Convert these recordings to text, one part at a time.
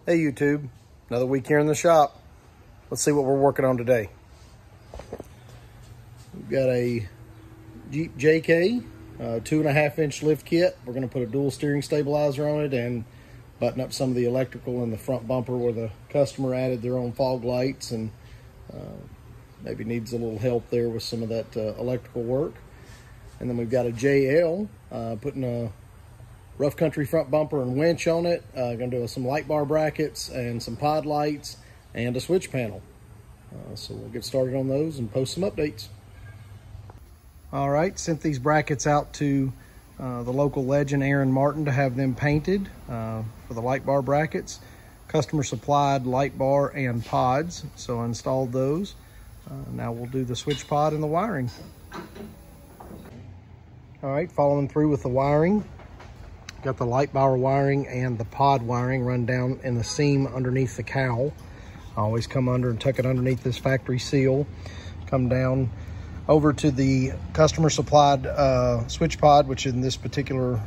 Hey YouTube, another week here in the shop. Let's see what we're working on today. We've got a Jeep JKU 2.5 inch lift kit. We're going to put a dual steering stabilizer on it and button up some of the electrical in the front bumper where the customer added their own fog lights and maybe needs a little help there with some of that electrical work. And then we've got a JL putting a rough country front bumper and winch on it. Gonna do some light bar brackets and some pod lights and a switch panel. So we'll get started on those and post some updates. All right, sent these brackets out to the local legend Aaron Martin to have them painted for the light bar brackets. Customer supplied light bar and pods, so I installed those. Now we'll do the switch pod and the wiring. All right, following through with the wiring. Got the light bar wiring and the pod wiring run down in the seam underneath the cowl. I always come under and tuck it underneath this factory seal. Come down over to the customer supplied switch pod, which in this particular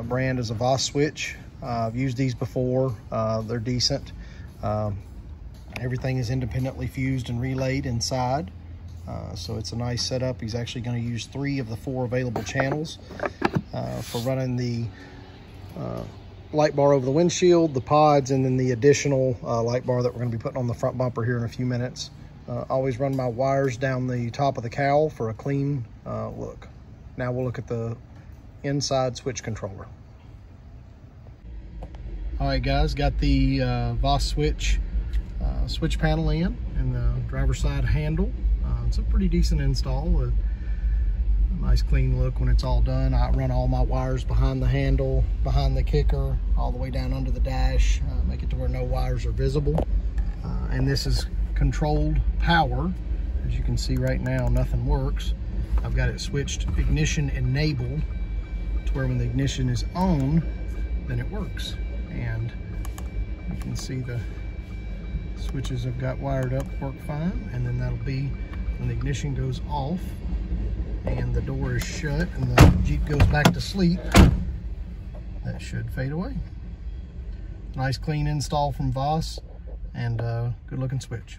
brand is a Voss switch. I've used these before. They're decent. Everything is independently fused and relayed inside. So it's a nice setup. He's actually going to use 3 of the 4 available channels for running the light bar over the windshield, the pods, and then the additional light bar that we're going to be putting on the front bumper here in a few minutes. Always run my wires down the top of the cowl for a clean look. Now we'll look at the inside switch controller. All right guys, got the Voss switch switch panel in and the driver's side handle. It's a pretty decent install. A nice clean look when it's all done. I run all my wires behind the handle, behind the kicker, all the way down under the dash, make it to where no wires are visible. And this is controlled power. As you can see right now, nothing works. I've got it switched ignition enable to where when the ignition is on, then it works. And you can see the switches I've got wired up work fine. And then that'll be when the ignition goes off and the door is shut and the Jeep goes back to sleep, that should fade away. Nice clean install from Voss and good looking switch.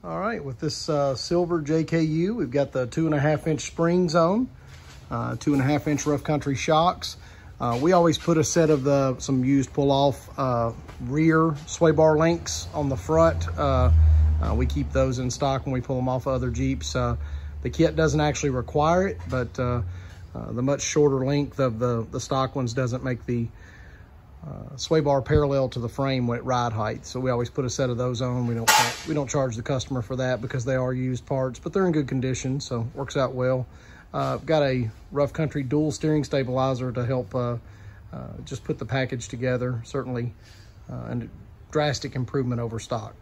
All right, with this silver JKU, we've got the 2.5 inch springs on, 2.5 inch rough country shocks. We always put a set of some used pull off rear sway bar links on the front. We keep those in stock when we pull them off of other Jeeps. The kit doesn't actually require it, but the much shorter length of the stock ones doesn't make the sway bar parallel to the frame at ride height. So we always put a set of those on. We don't charge the customer for that because they are used parts, but they're in good condition, so works out well. I've got a rough country dual steering stabilizer to help just put the package together. Certainly a drastic improvement over stock.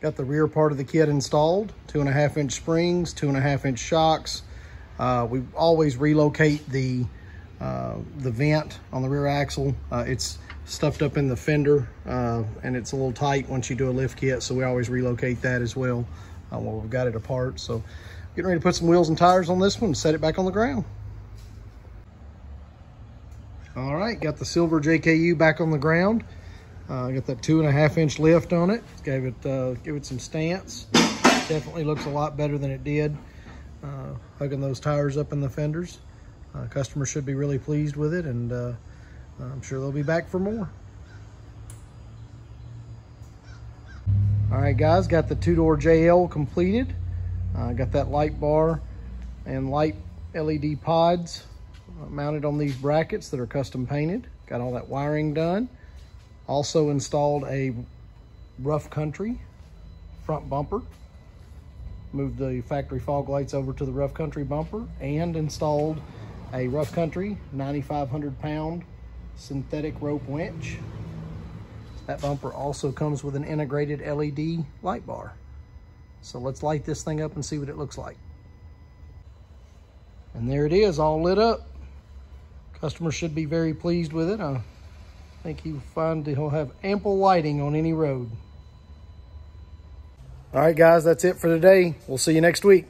Got the rear part of the kit installed, 2.5 inch springs, 2.5 inch shocks. We always relocate the vent on the rear axle. It's stuffed up in the fender and it's a little tight once you do a lift kit, so we always relocate that as well when we've got it apart. So getting ready to put some wheels and tires on this one and set it back on the ground. All right, got the silver JKU back on the ground. Got that 2.5 inch lift on it. Give it some stance. Definitely looks a lot better than it did. Hugging those tires up in the fenders. Customer should be really pleased with it, and I'm sure they'll be back for more. All right, guys, got the 2-door JL completed. Got that light bar and light LED pods mounted on these brackets that are custom painted. Got all that wiring done. Also installed a rough country front bumper. Moved the factory fog lights over to the rough country bumper and installed a rough country 9,500 pound synthetic rope winch. That bumper also comes with an integrated LED light bar. So let's light this thing up and see what it looks like. And there it is, all lit up. Customer should be very pleased with it. I think he'll find he'll have ample lighting on any road. All right, guys, that's it for today. We'll see you next week.